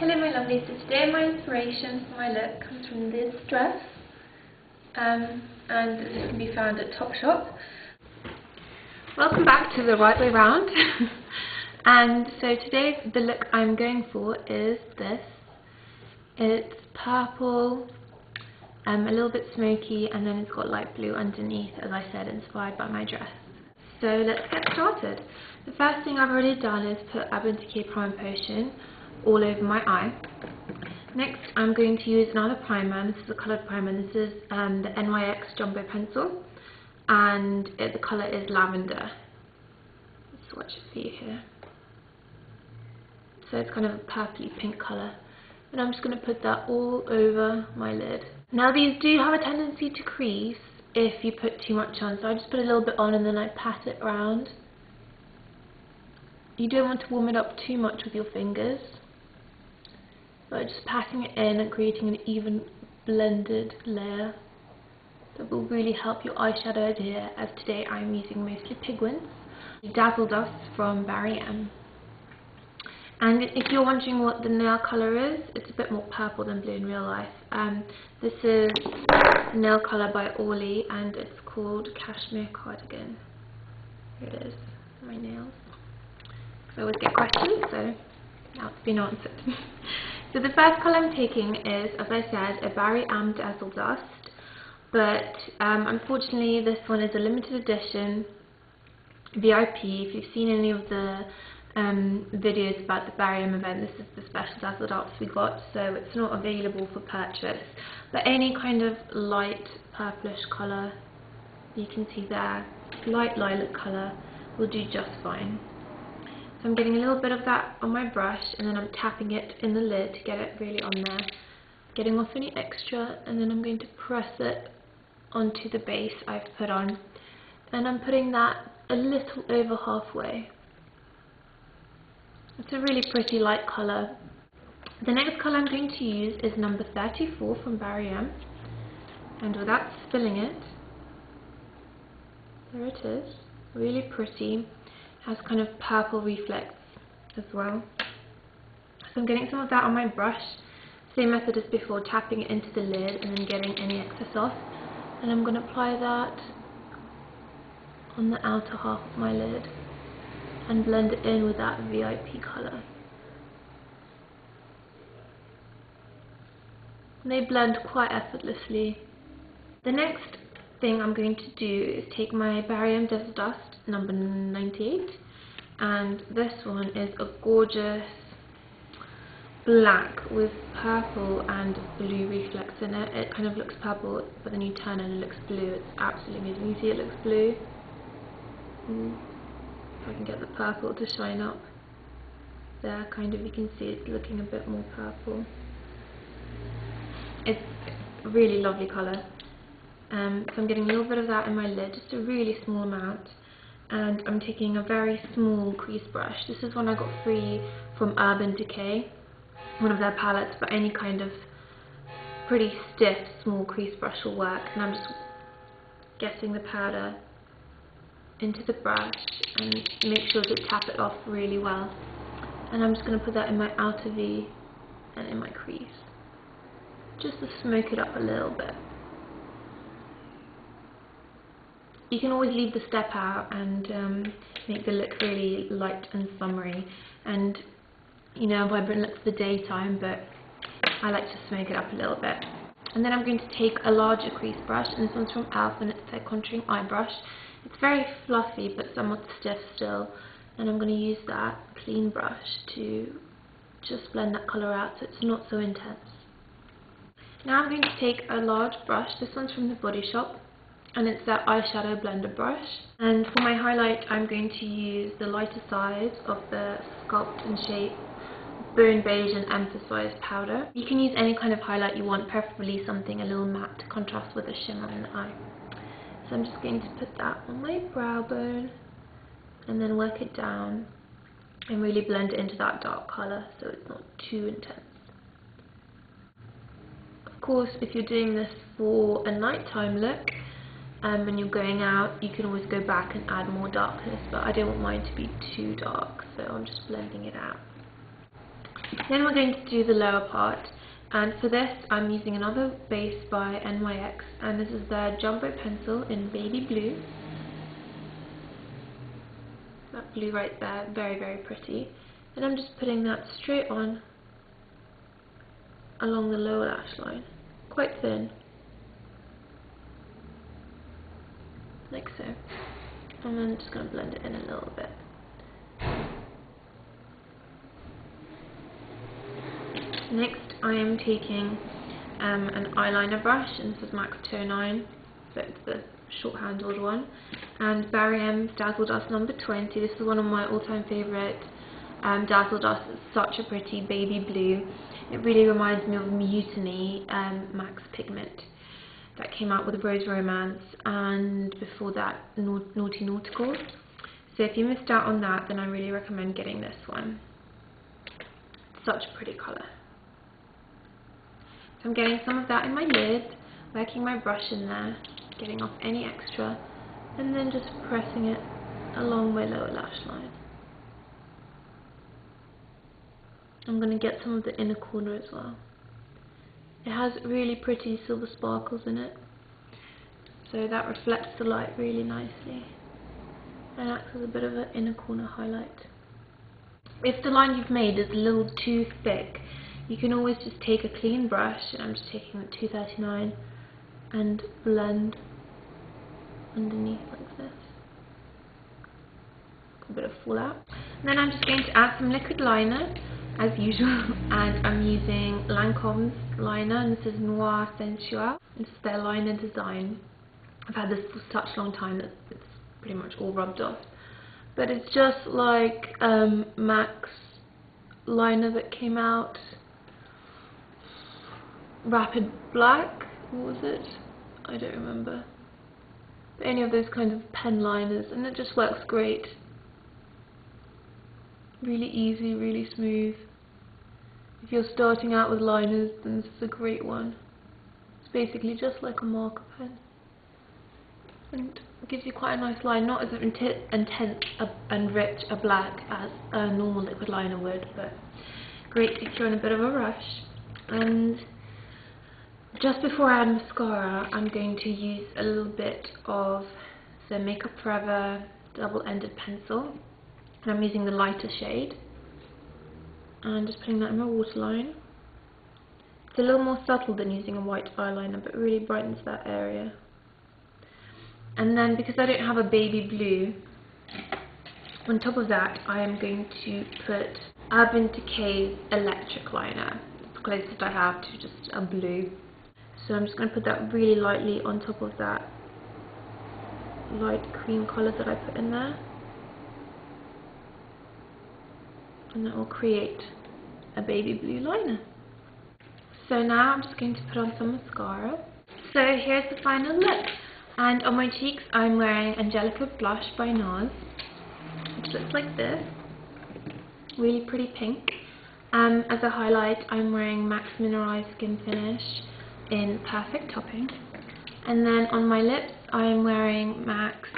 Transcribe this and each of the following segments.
Hello my lovelies, so today my inspiration for my look comes from this dress and this can be found at Topshop. Welcome back to the right way round. And so today the look I'm going for is this. It's purple, a little bit smoky, and then it's got light blue underneath, as I said, inspired by my dress. So let's get started. The first thing I've already done is put Decay Prime Potion all over my eye. Next I'm going to use another primer. This is a coloured primer. This is the NYX Jumbo Pencil, and the colour is lavender. Let's swatch it for you here. So it's kind of a purpley pink colour, and I'm just going to put that all over my lid. Now these do have a tendency to crease if you put too much on, so I just put a little bit on and then I pat it around. You don't want to warm it up too much with your fingers, but just patting it in and creating an even blended layer that will really help your eyeshadow adhere, as today I'm using mostly pigments, dazzledusts from BarryM. And if you're wondering what the nail colour is, it's a bit more purple than blue in real life. This is a nail colour by Orly and it's called Cashmere Cardigan. Here it is, my nails. I always get questions, so now it's been answered. So the first colour I'm taking is, as I said, a BarryM dazzledust, but unfortunately this one is a limited edition V.I.P. If you've seen any of the videos about the BarryM event, this is the special dazzledust we got, so it's not available for purchase. But any kind of light purplish colour you can see there, light lilac colour, will do just fine. So I'm getting a little bit of that on my brush, and then I'm tapping it in the lid to get it really on there, getting off any extra, and then I'm going to press it onto the base I've put on, and I'm putting that a little over halfway. It's a really pretty light colour. The next colour I'm going to use is number 34 from BarryM, and without spilling it, there it is, really pretty. Has kind of purple reflex as well. So I'm getting some of that on my brush, same method as before, tapping it into the lid and then getting any excess off, and I'm going to apply that on the outer half of my lid and blend it in with that V.I.P colour. And they blend quite effortlessly. The next thing I'm going to do is take my BarryM dazzledust number 98, and this one is a gorgeous black with purple and blue reflex in it. It kind of looks purple, but then you turn and it looks blue. It's absolutely amazing. You see it looks blue. If I can get the purple to shine up there, kind of, you can see it's looking a bit more purple. It's a really lovely colour. So I'm getting a little bit of that in my lid, just a really small amount, and I'm taking a very small crease brush. This is one I got free from Decay, one of their palettes, but any kind of pretty stiff small crease brush will work, and I'm just getting the powder into the brush and make sure to tap it off really well, and I'm just going to put that in my outer V and in my crease, just to smoke it up a little bit. You can always leave the step out and make the look really light and summery and, you know, vibrant look for the daytime, but I like to smoke it up a little bit. And then I'm going to take a larger crease brush, and this one's from e.l.f. and it's their contouring eye brush. It's very fluffy but somewhat stiff still, and I'm going to use that clean brush to just blend that colour out so it's not so intense. Now I'm going to take a large brush. This one's from the Body Shop, and it's that eyeshadow blender brush, and for my highlight I'm going to use the lighter side of the Sculpt and Shape Bone Beige and Emphasized powder. You can use any kind of highlight you want, preferably something a little matte to contrast with a shimmer in the eye. So I'm just going to put that on my brow bone and then work it down and really blend it into that dark colour so it's not too intense. Of course, if you're doing this for a nighttime look, when you're going out, you can always go back and add more darkness, but I don't want mine to be too dark, so I'm just blending it out. Then we're going to do the lower part, and for this I'm using another base by NYX, and this is their jumbo pencil in baby blue. That blue right there, very, very pretty. And I'm just putting that straight on along the lower lash line, quite thin, like so. And then just going to blend it in a little bit. Next I am taking an eyeliner brush, and this is MAC 209, so it's the short-handled one, and BarryM's Dazzledust number 20. This is one of my all-time favourite dazzledust. It's such a pretty baby blue. It really reminds me of Mutiny, MAC's pigment that came out with Rose Romance, and before that Naughty Nautical. So if you missed out on that, then I really recommend getting this one. It's such a pretty colour. So I'm getting some of that in my lid, working my brush in there, getting off any extra, and then just pressing it along my lower lash line. I'm going to get some of the inner corner as well. It has really pretty silver sparkles in it, so that reflects the light really nicely and acts as a bit of an inner corner highlight. If the line you've made is a little too thick, you can always just take a clean brush, and I'm just taking the 239 and blend underneath like this. A bit of fallout. And then I'm just going to add some liquid liner as usual, and I'm using Lancome's liner, and this is Noir Sensual. This is their liner design. I've had this for such a long time that it's pretty much all rubbed off, but it's just like MAC's liner that came out, Rapid Black, what was it? I don't remember. But any of those kinds of pen liners, and it just works great. Really easy, really smooth. If you're starting out with liners, then this is a great one. It's basically just like a marker pen, and it gives you quite a nice line, not as intense and rich a black as a normal liquid liner would, but great if you're in a bit of a rush. And just before I add mascara, I'm going to use a little bit of the Makeup Forever double-ended pencil, and I'm using the lighter shade, and just putting that in my waterline. It's a little more subtle than using a white eyeliner, but it really brightens that area. And then, because I don't have a baby blue, on top of that I am going to put Urban Decay's Electric liner. It's the closest I have to just a blue. So I'm just going to put that really lightly on top of that light cream colour that I put in there, and that will create a baby blue liner. So now I'm just going to put on some mascara. So here's the final look, and on my cheeks I'm wearing Angelica Blush by NARS, which looks like this, really pretty pink. As a highlight I'm wearing MAC's Mineralized Skin Finish in Perfect Topping, and then on my lips I'm wearing MAC's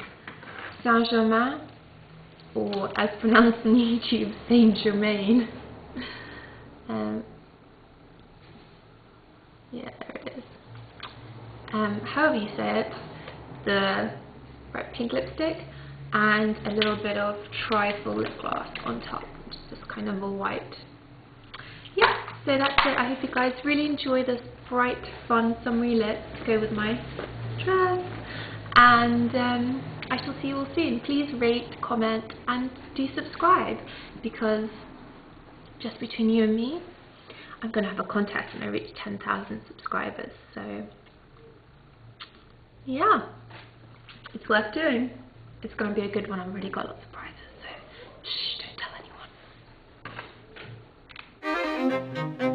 Saint Germain, or as pronounced on YouTube, Saint Germain. Yeah, there it is. However you say it, the bright pink lipstick, and a little bit of trifle lip gloss on top, which is just kind of a white. Yeah, so that's it. I hope you guys really enjoy this bright, fun, summery lip to go with my dress, and I shall see you all soon. Please rate, comment, and do subscribe, because just between you and me, I'm going to have a contest when I reach 10,000 subscribers, so yeah, it's worth doing. It's going to be a good one. I've already got lots of prizes, so shh, don't tell anyone.